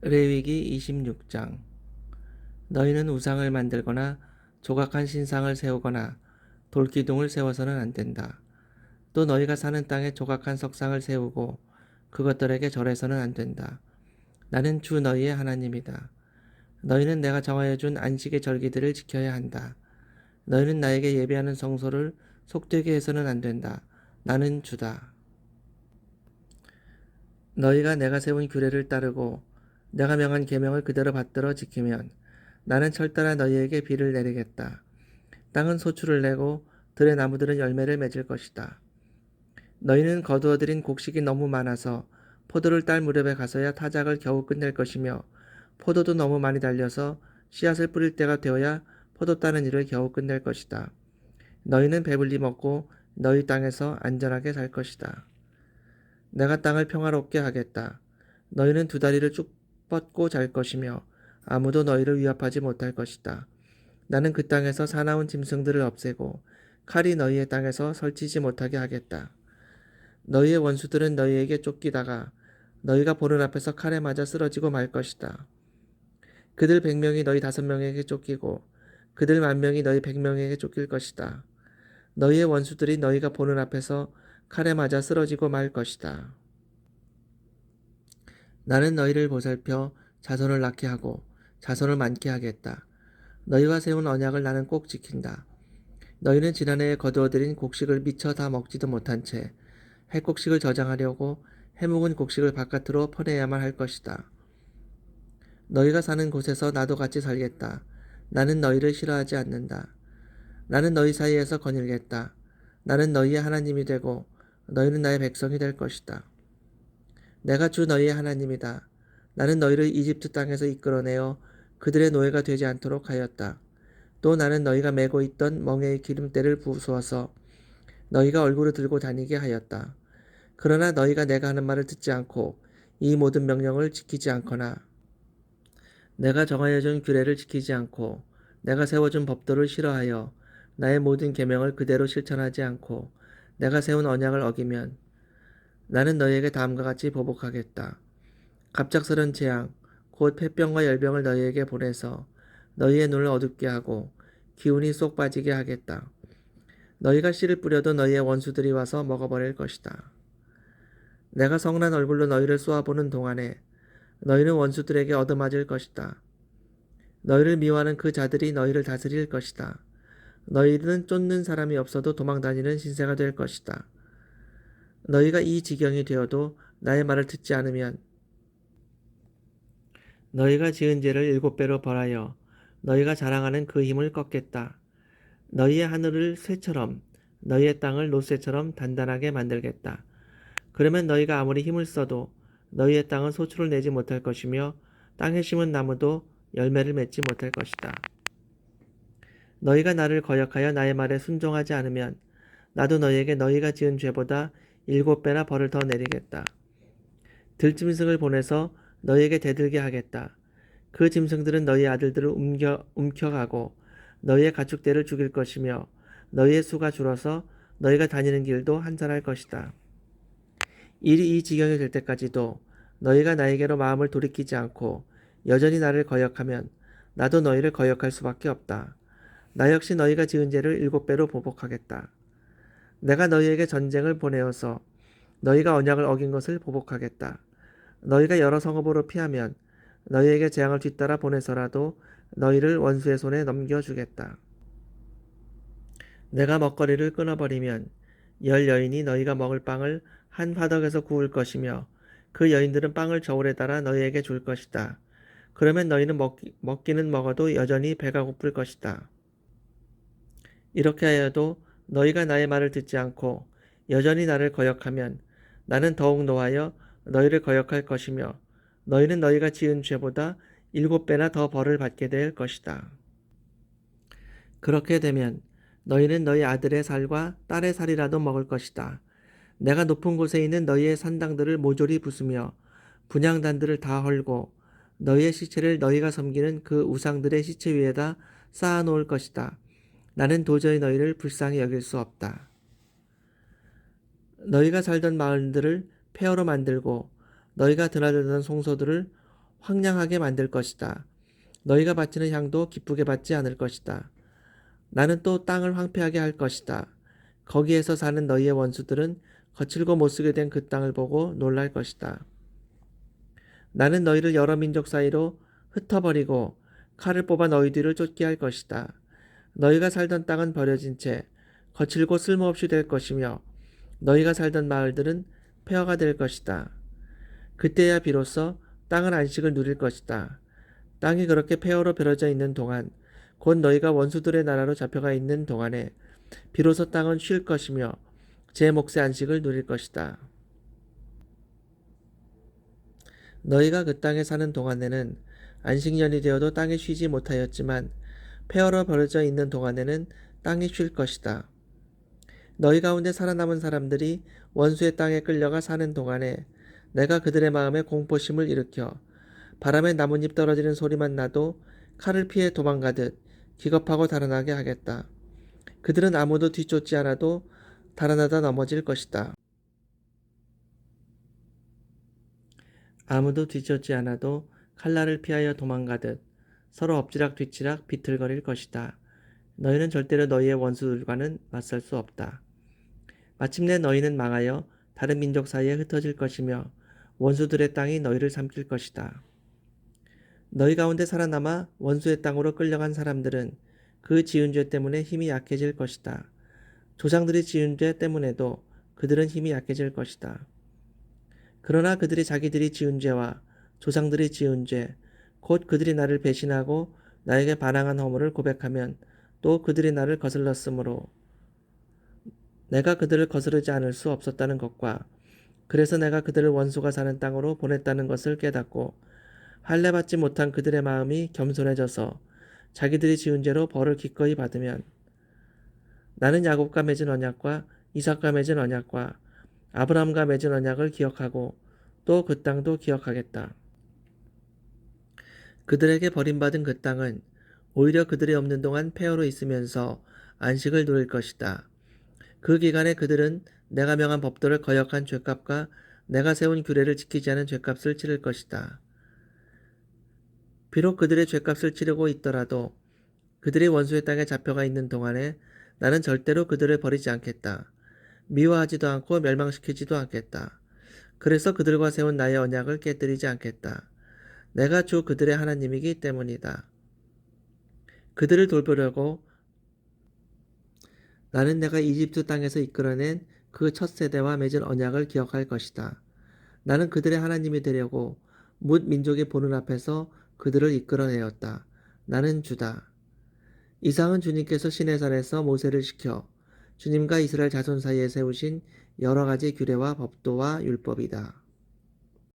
레위기 26장. 너희는 우상을 만들거나 조각한 신상을 세우거나 돌기둥을 세워서는 안 된다. 또 너희가 사는 땅에 조각한 석상을 세우고 그것들에게 절해서는 안 된다. 나는 주 너희의 하나님이다. 너희는 내가 정하여 준 안식의 절기들을 지켜야 한다. 너희는 나에게 예배하는 성소를 속되게 해서는 안 된다. 나는 주다. 너희가 내가 세운 규례를 따르고 내가 명한 계명을 그대로 받들어 지키면 나는 철따라 너희에게 비를 내리겠다. 땅은 소출을 내고 들의 나무들은 열매를 맺을 것이다. 너희는 거두어들인 곡식이 너무 많아서 포도를 딸 무렵에 가서야 타작을 겨우 끝낼 것이며 포도도 너무 많이 달려서 씨앗을 뿌릴 때가 되어야 포도 따는 일을 겨우 끝낼 것이다. 너희는 배불리 먹고 너희 땅에서 안전하게 살 것이다. 내가 땅을 평화롭게 하겠다. 너희는 두 다리를 쭉 뻗고 잘 것이며 아무도 너희를 위협하지 못할 것이다. 나는 그 땅에서 사나운 짐승들을 없애고 칼이 너희의 땅에서 설치지 못하게 하겠다. 너희의 원수들은 너희에게 쫓기다가 너희가 보는 앞에서 칼에 맞아 쓰러지고 말 것이다. 그들 100명이 너희 5명에게 쫓기고 그들 10,000명이 너희 100명에게 쫓길 것이다. 너희의 원수들이 너희가 보는 앞에서 칼에 맞아 쓰러지고 말 것이다. 나는 너희를 보살펴 자손을 낳게 하고 자손을 많게 하겠다. 너희와 세운 언약을 나는 꼭 지킨다. 너희는 지난해에 거두어들인 곡식을 미처 다 먹지도 못한 채 햇곡식을 저장하려고 해묵은 곡식을 바깥으로 퍼내야만 할 것이다. 너희가 사는 곳에서 나도 같이 살겠다. 나는 너희를 싫어하지 않는다. 나는 너희 사이에서 거닐겠다. 나는 너희의 하나님이 되고 너희는 나의 백성이 될 것이다. 내가 주 너희의 하나님이다. 나는 너희를 이집트 땅에서 이끌어내어 그들의 노예가 되지 않도록 하였다. 또 나는 너희가 메고 있던 멍에의 기름때를 부수어서 너희가 얼굴을 들고 다니게 하였다. 그러나 너희가 내가 하는 말을 듣지 않고 이 모든 명령을 지키지 않거나 내가 정하여 준 규례를 지키지 않고 내가 세워준 법도를 싫어하여 나의 모든 계명을 그대로 실천하지 않고 내가 세운 언약을 어기면 나는 너희에게 다음과 같이 보복하겠다. 갑작스런 재앙 곧 폐병과 열병을 너희에게 보내서 너희의 눈을 어둡게 하고 기운이 쏙 빠지게 하겠다. 너희가 씨를 뿌려도 너희의 원수들이 와서 먹어버릴 것이다. 내가 성난 얼굴로 너희를 쏘아보는 동안에 너희는 원수들에게 얻어맞을 것이다. 너희를 미워하는 그 자들이 너희를 다스릴 것이다. 너희는 쫓는 사람이 없어도 도망다니는 신세가 될 것이다. 너희가 이 지경이 되어도 나의 말을 듣지 않으면 너희가 지은 죄를 7배로 벌하여 너희가 자랑하는 그 힘을 꺾겠다. 너희의 하늘을 쇠처럼 너희의 땅을 노쇠처럼 단단하게 만들겠다. 그러면 너희가 아무리 힘을 써도 너희의 땅은 소출을 내지 못할 것이며 땅에 심은 나무도 열매를 맺지 못할 것이다. 너희가 나를 거역하여 나의 말에 순종하지 않으면 나도 너희에게 너희가 지은 죄보다 7배나 벌을 더 내리겠다. 들짐승을 보내서 너희에게 대들게 하겠다. 그 짐승들은 너희 아들들을 움켜가고 너희의 가축대를 죽일 것이며 너희의 수가 줄어서 너희가 다니는 길도 한산할 것이다. 일이 이 지경이 될 때까지도 너희가 나에게로 마음을 돌이키지 않고 여전히 나를 거역하면 나도 너희를 거역할 수밖에 없다. 나 역시 너희가 지은 죄를 7배로 보복하겠다. 내가 너희에게 전쟁을 보내어서 너희가 언약을 어긴 것을 보복하겠다. 너희가 여러 성읍으로 피하면 너희에게 재앙을 뒤따라 보내서라도 너희를 원수의 손에 넘겨주겠다. 내가 먹거리를 끊어버리면 10여인이 너희가 먹을 빵을 한 화덕에서 구울 것이며 그 여인들은 빵을 저울에 달아 너희에게 줄 것이다. 그러면 너희는 먹기는 먹어도 여전히 배가 고플 것이다. 이렇게 하여도 너희가 나의 말을 듣지 않고 여전히 나를 거역하면 나는 더욱 노하여 너희를 거역할 것이며 너희는 너희가 지은 죄보다 7배나 더 벌을 받게 될 것이다. 그렇게 되면 너희는 너희 아들의 살과 딸의 살이라도 먹을 것이다. 내가 높은 곳에 있는 너희의 산당들을 모조리 부수며 분향단들을 다 헐고 너희의 시체를 너희가 섬기는 그 우상들의 시체 위에다 쌓아 놓을 것이다. 나는 도저히 너희를 불쌍히 여길 수 없다. 너희가 살던 마을들을 폐허로 만들고 너희가 드나들던 송소들을 황량하게 만들 것이다. 너희가 바치는 향도 기쁘게 받지 않을 것이다. 나는 또 땅을 황폐하게 할 것이다. 거기에서 사는 너희의 원수들은 거칠고 못쓰게 된 그 땅을 보고 놀랄 것이다. 나는 너희를 여러 민족 사이로 흩어버리고 칼을 뽑아 너희 뒤를 쫓게 할 것이다. 너희가 살던 땅은 버려진 채 거칠고 쓸모없이 될 것이며 너희가 살던 마을들은 폐허가 될 것이다. 그때야 비로소 땅은 안식을 누릴 것이다. 땅이 그렇게 폐허로 베려져 있는 동안 곧 너희가 원수들의 나라로 잡혀가 있는 동안에 비로소 땅은 쉴 것이며 제 몫의 안식을 누릴 것이다. 너희가 그 땅에 사는 동안에는 안식년이 되어도 땅이 쉬지 못하였지만 폐허로 버려져 있는 동안에는 땅이 쉴 것이다. 너희 가운데 살아남은 사람들이 원수의 땅에 끌려가 사는 동안에 내가 그들의 마음에 공포심을 일으켜 바람에 나뭇잎 떨어지는 소리만 나도 칼을 피해 도망가듯 기겁하고 달아나게 하겠다. 그들은 아무도 뒤쫓지 않아도 달아나다 넘어질 것이다. 아무도 뒤쫓지 않아도 칼날을 피하여 도망가듯 서로 엎치락 뒤치락 비틀거릴 것이다. 너희는 절대로 너희의 원수들과는 맞설 수 없다. 마침내 너희는 망하여 다른 민족 사이에 흩어질 것이며 원수들의 땅이 너희를 삼킬 것이다. 너희 가운데 살아남아 원수의 땅으로 끌려간 사람들은 그 지은 죄 때문에 힘이 약해질 것이다. 조상들이 지은 죄 때문에도 그들은 힘이 약해질 것이다. 그러나 그들이 자기들이 지은 죄와 조상들이 지은 죄, 곧 그들이 나를 배신하고 나에게 반항한 허물을 고백하면 또 그들이 나를 거슬렀으므로 내가 그들을 거스르지 않을 수 없었다는 것과 그래서 내가 그들을 원수가 사는 땅으로 보냈다는 것을 깨닫고 할례받지 못한 그들의 마음이 겸손해져서 자기들이 지은 죄로 벌을 기꺼이 받으면 나는 야곱과 맺은 언약과 이삭과 맺은 언약과 아브라함과 맺은 언약을 기억하고 또 그 땅도 기억하겠다. 그들에게 버림받은 그 땅은 오히려 그들이 없는 동안 폐허로 있으면서 안식을 누릴 것이다. 그 기간에 그들은 내가 명한 법도를 거역한 죄값과 내가 세운 규례를 지키지 않은 죄값을 치를 것이다. 비록 그들의 죄값을 치르고 있더라도 그들이 원수의 땅에 잡혀가 있는 동안에 나는 절대로 그들을 버리지 않겠다. 미워하지도 않고 멸망시키지도 않겠다. 그래서 그들과 세운 나의 언약을 깨뜨리지 않겠다. 내가 주 그들의 하나님이기 때문이다. 그들을 돌보려고 나는 내가 이집트 땅에서 이끌어낸 그 첫 세대와 맺은 언약을 기억할 것이다. 나는 그들의 하나님이 되려고 뭇 민족의 보는 앞에서 그들을 이끌어내었다. 나는 주다. 이상은 주님께서 시내산에서 모세를 시켜 주님과 이스라엘 자손 사이에 세우신 여러 가지 규례와 법도와 율법이다.